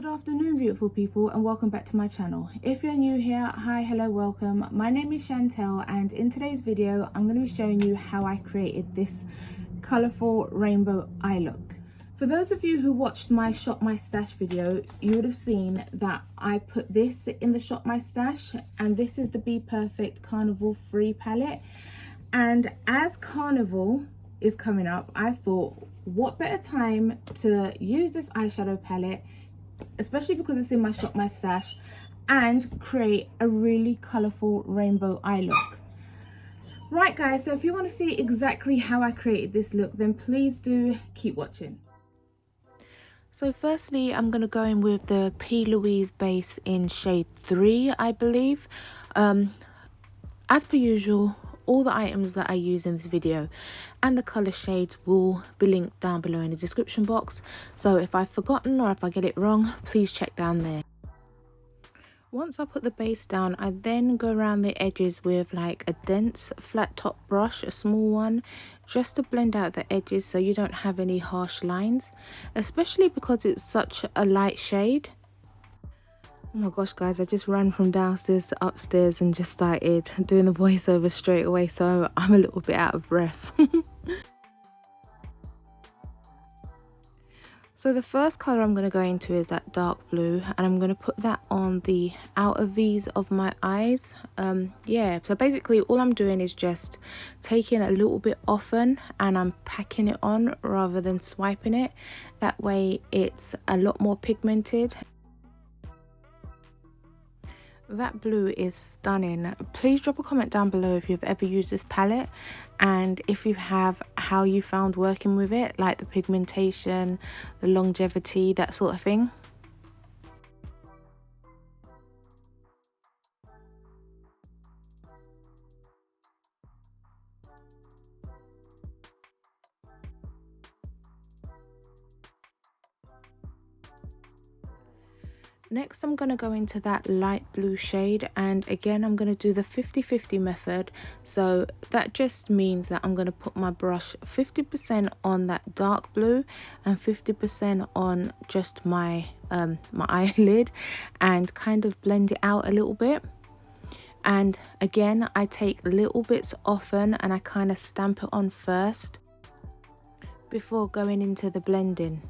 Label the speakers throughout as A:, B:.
A: Good afternoon, beautiful people, and welcome back to my channel. If you're new here, hi, hello, welcome. My name is Chantel, and in today's video I'm going to be showing you how I created this colourful rainbow eye look. For those of you who watched my Shop My Stash video, you would have seen that I put this in the Shop My Stash, and this is the Bperfect Carnival Free palette. And as Carnival is coming up, I thought, what better time to use this eyeshadow palette, especially because it's in my Shop My Stash, and create a really colourful rainbow eye look. Right guys, so if you want to see exactly how I created this look, then please do keep watching. So firstly, I'm going to go in with the Plouise base in shade 3, I believe. As per usual, all the items that I use in this video and the colour shades will be linked down below in the description box. So if I've forgotten or if I get it wrong, please check down there. Once I put the base down, I then go around the edges with like a dense flat top brush, a small one, just to blend out the edges so you don't have any harsh lines, especially because it's such a light shade. Oh my gosh guys, I just ran from downstairs to upstairs and just started doing the voiceover straight away, so I'm a little bit out of breath. So the first colour I'm going to go into is that dark blue, and I'm going to put that on the outer V's of my eyes. Yeah, so basically all I'm doing is just taking a little bit often and I'm packing it on rather than swiping it. That way it's a lot more pigmented. That blue is stunning. Please drop a comment down below if you've ever used this palette, and if you have, how you found working with it, like the pigmentation, the longevity, that sort of thing. Next, I'm going to go into that light blue shade, and again I'm going to do the 50-50 method. So that just means that I'm going to put my brush 50% on that dark blue and 50% on just my my eyelid, and kind of blend it out a little bit. And again, I take little bits often and I kind of stamp it on first before going into the blending.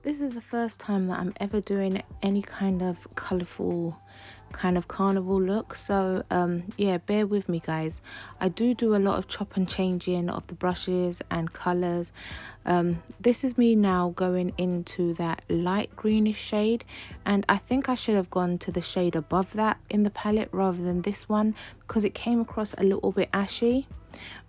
A: This is the first time that I'm ever doing any kind of colourful kind of carnival look, so yeah, bear with me guys. I do a lot of chop and changing of the brushes and colours. This is me now going into that light greenish shade, and I think I should have gone to the shade above that in the palette rather than this one, because it came across a little bit ashy.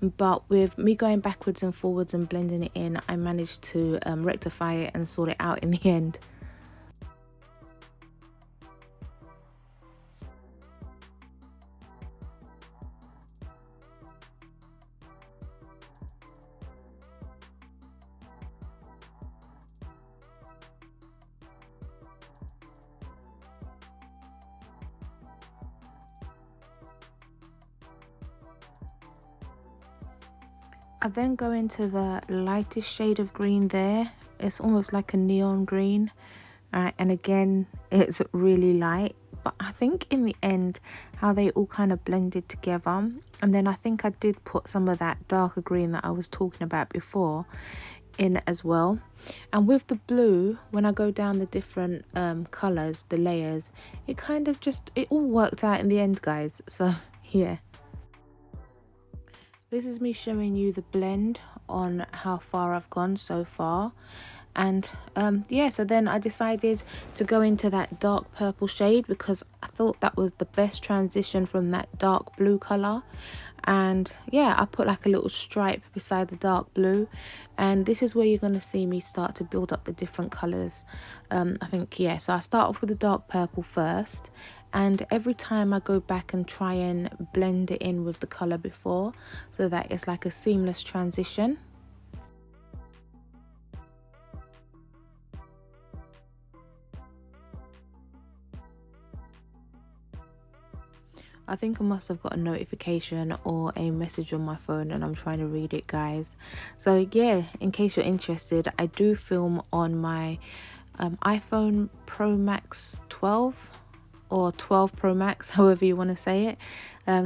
A: But with me going backwards and forwards and blending it in, I managed to rectify it and sort it out in the end. I then go into the lightest shade of green there. It's almost like a neon green, and again it's really light, but I think in the end how they all kind of blended together. And then I think I did put some of that darker green that I was talking about before in as well. And with the blue, when I go down the different colors, the layers, it kind of just, it all worked out in the end guys. So yeah, this is me showing you the blend on how far I've gone so far. And yeah, so then I decided to go into that dark purple shade because I thought that was the best transition from that dark blue color. And yeah, I put like a little stripe beside the dark blue, and this is where you're going to see me start to build up the different colors. I think, yeah, so I start off with the dark purple first, and every time I go back and try and blend it in with the color before, so that it's like a seamless transition. I think I must have got a notification or a message on my phone and I'm trying to read it, guys. So yeah, in case you're interested, I do film on my iPhone Pro Max 12 or 12 Pro Max, however you want to say it.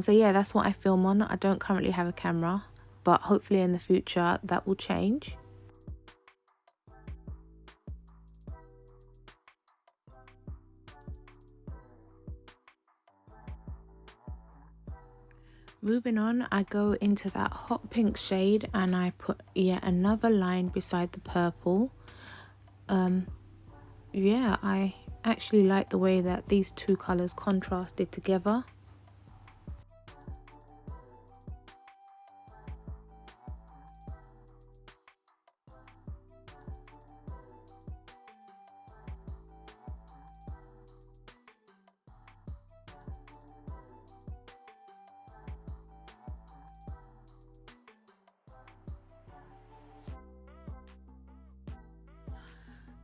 A: So yeah, that's what I film on. I don't currently have a camera, but hopefully in the future that will change. Moving on, I go into that hot pink shade and I put yet another line beside the purple. Yeah, I actually like the way that these two colors contrasted together.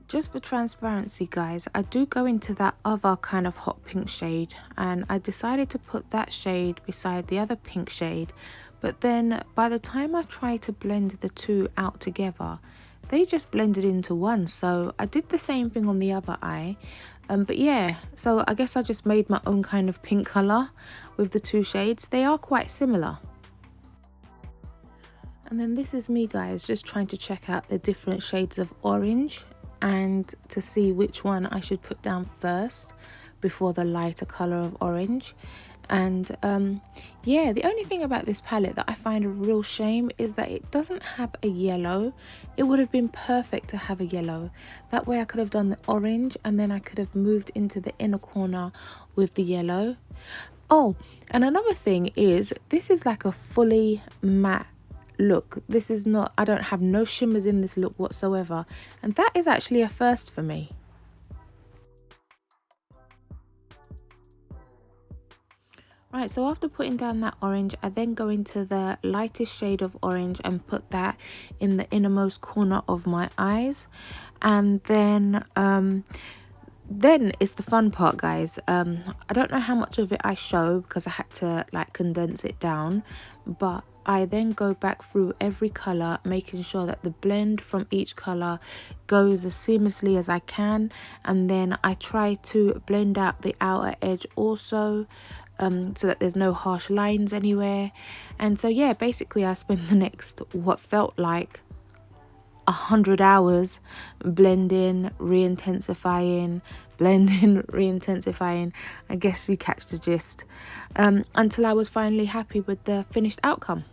A: Just for transparency guys, I do go into that other kind of hot pink shade, and I decided to put that shade beside the other pink shade, but then by the time I tried to blend the two out together, they just blended into one. So I did the same thing on the other eye, but yeah, so I guess I just made my own kind of pink color with the two shades. They are quite similar. And then this is me guys, just trying to check out the different shades of orange and to see which one I should put down first before the lighter color of orange. And yeah, the only thing about this palette that I find a real shame is that it doesn't have a yellow. It would have been perfect to have a yellow. That way I could have done the orange and then I could have moved into the inner corner with the yellow. Oh, and another thing is, this is like a fully matte look. This is not, I don't have no shimmers in this look whatsoever, and that is actually a first for me. Right, so after putting down that orange, I then go into the lightest shade of orange and put that in the innermost corner of my eyes. And then it's the fun part guys. I don't know how much of it I show because I had to like condense it down, but I then go back through every color, making sure that the blend from each color goes as seamlessly as I can, and then I try to blend out the outer edge also, so that there's no harsh lines anywhere. And so yeah, basically I spent the next what felt like 100 hours blending, re-intensifying, blending, re-intensifying. I guess you catch the gist, until I was finally happy with the finished outcome.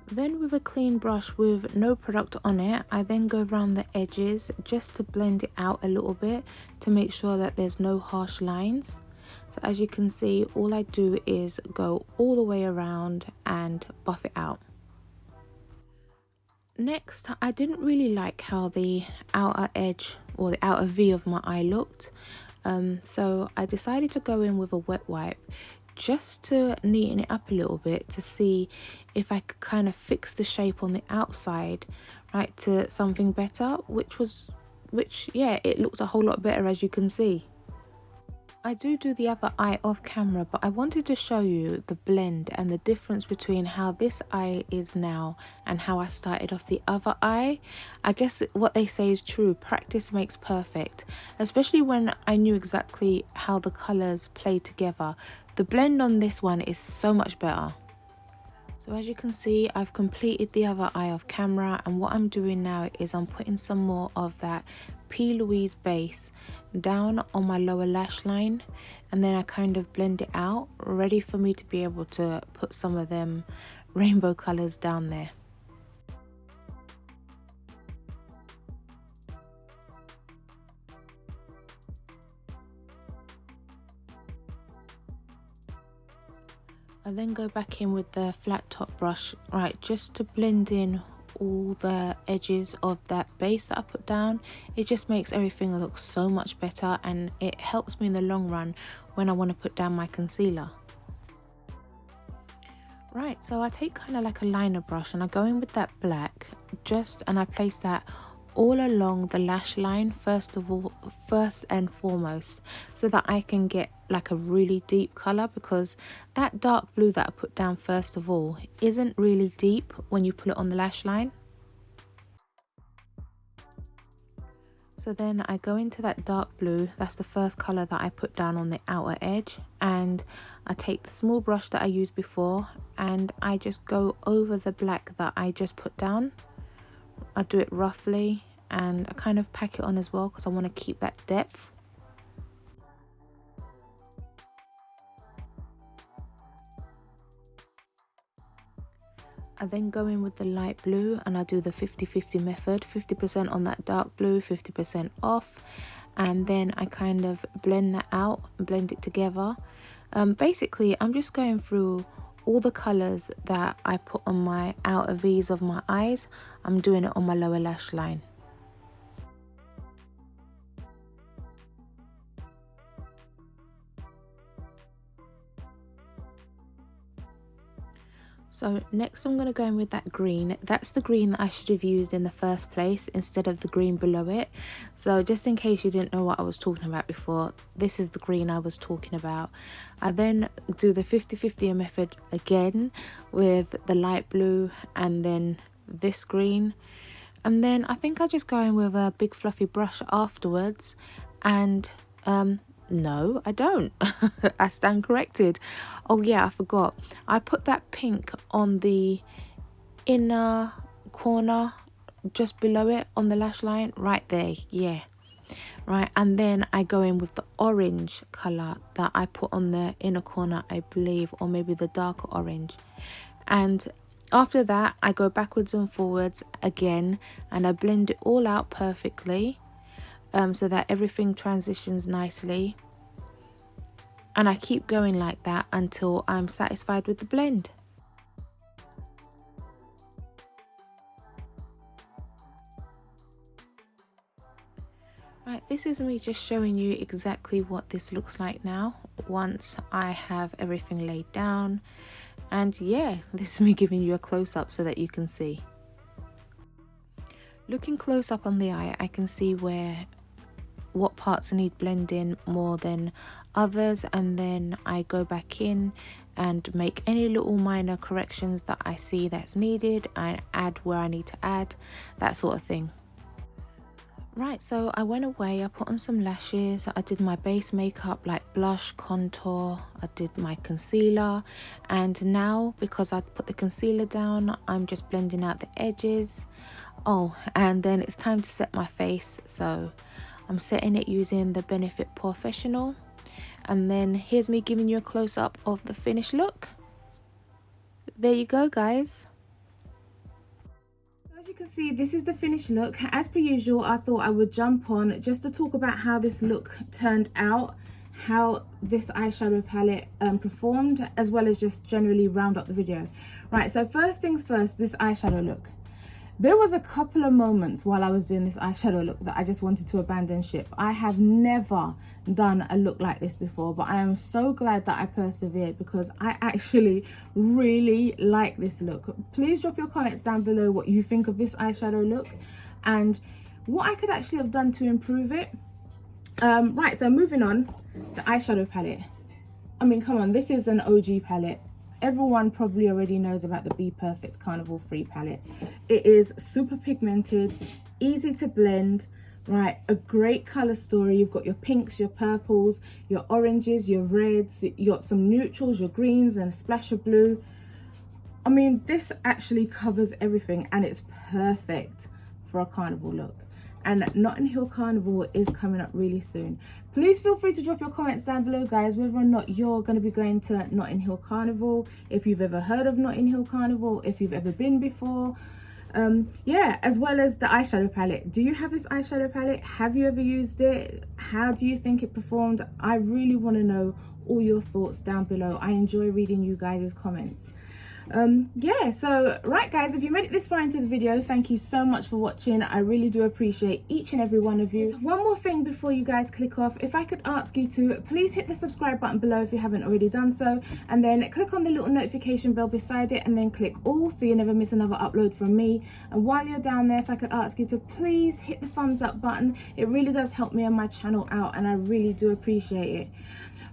A: Then with a clean brush with no product on it, I then go around the edges just to blend it out a little bit to make sure that there's no harsh lines. So as you can see, all I do is go all the way around and buff it out. Next, I didn't really like how the outer edge or the outer V of my eye looked, so I decided to go in with a wet wipe just to neaten it up a little bit to see if I could kind of fix the shape on the outside right to something better, which yeah, it looked a whole lot better, as you can see. I do the other eye off camera, but I wanted to show you the blend and the difference between how this eye is now and how I started off the other eye. I guess what they say is true, practice makes perfect, especially when I knew exactly how the colors play together. The blend on this one is so much better. So as you can see, I've completed the other eye off camera, and what I'm doing now is I'm putting some more of that Plouise base down on my lower lash line, and then I kind of blend it out, ready for me to be able to put some of them rainbow colors down there. I then go back in with the flat top brush, right, just to blend in all the edges of that base that I put down. It just makes everything look so much better, and it helps me in the long run when I want to put down my concealer. Right, so I take kind of like a liner brush and I go in with that black and I place that all along the lash line first and foremost, so that I can get like a really deep color, because that dark blue that I put down first of all isn't really deep when you put it on the lash line. So then I go into that dark blue, that's the first colour that I put down on the outer edge, and I take the small brush that I used before and I just go over the black that I just put down. I do it roughly and I kind of pack it on as well because I want to keep that depth. I then go in with the light blue and I do the 50-50 method, 50% on that dark blue, 50% off, and then I kind of blend that out and blend it together. Basically I'm just going through all the colours that I put on my outer V's of my eyes. I'm doing it on my lower lash line. So next I'm going to go in with that green. That's the green that I should have used in the first place instead of the green below it. So just in case you didn't know what I was talking about before, this is the green I was talking about. I then do the 50-50 method again with the light blue and then this green. And then I think I just go in with a big fluffy brush afterwards and no, I don't. I stand corrected. Oh yeah, I forgot. I put that pink on the inner corner just below it on the lash line right there. Yeah, right. And then I go in with the orange color that I put on the inner corner, I believe, or maybe the darker orange. And after that I go backwards and forwards again and I blend it all out perfectly. So that everything transitions nicely, and I keep going like that until I'm satisfied with the blend. Right, this is me just showing you exactly what this looks like now once I have everything laid down, and yeah, this is me giving you a close-up so that you can see. Looking close up on the eye, I can see what parts need blending more than others, and then I go back in and make any little minor corrections that I see that's needed. I add where I need to add, that sort of thing. Right, so I went away, I put on some lashes, I did my base makeup like blush, contour, I did my concealer, and now because I put the concealer down, I'm just blending out the edges. Oh, and then it's time to set my face, so I'm setting it using the Benefit Professional, and then here's me giving you a close-up of the finished look. There you go, guys. As you can see, this is the finished look. As per usual, I thought I would jump on just to talk about how this look turned out, how this eyeshadow palette performed, as well as just generally round up the video. Right, so first things first, this eyeshadow look. There was a couple of moments while I was doing this eyeshadow look that I just wanted to abandon ship. I have never done a look like this before, but I am so glad that I persevered because I actually really like this look. Please drop your comments down below what you think of this eyeshadow look and what I could actually have done to improve it. Right, so moving on, the eyeshadow palette. I mean, come on, this is an OG palette. Everyone probably already knows about the Bperfect Carnival 3 palette. It is super pigmented, easy to blend, right? A great color story. You've got your pinks, your purples, your oranges, your reds, you got some neutrals, your greens, and a splash of blue. I mean, this actually covers everything and it's perfect for a carnival look. And Notting Hill Carnival is coming up really soon. Please feel free to drop your comments down below, guys, whether or not you're going to be going to Notting Hill Carnival, if you've ever heard of Notting Hill Carnival, if you've ever been before. Yeah, as well as the eyeshadow palette. Do you have this eyeshadow palette? Have you ever used it? How do you think it performed? I really want to know all your thoughts down below. I enjoy reading you guys' comments. Yeah, so right guys, if you made it this far into the video, thank you so much for watching. I really do appreciate each and every one of you. One more thing before you guys click off, if I could ask you to please hit the subscribe button below if you haven't already done so, and then click on the little notification bell beside it and then click all so you never miss another upload from me. And while you're down there, if I could ask you to please hit the thumbs up button, it really does help me and my channel out and I really do appreciate it.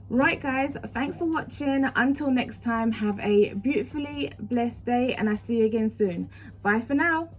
A: Right guys, thanks for watching. Until next time, have a beautifully blessed day and I'll see you again soon. Bye for now.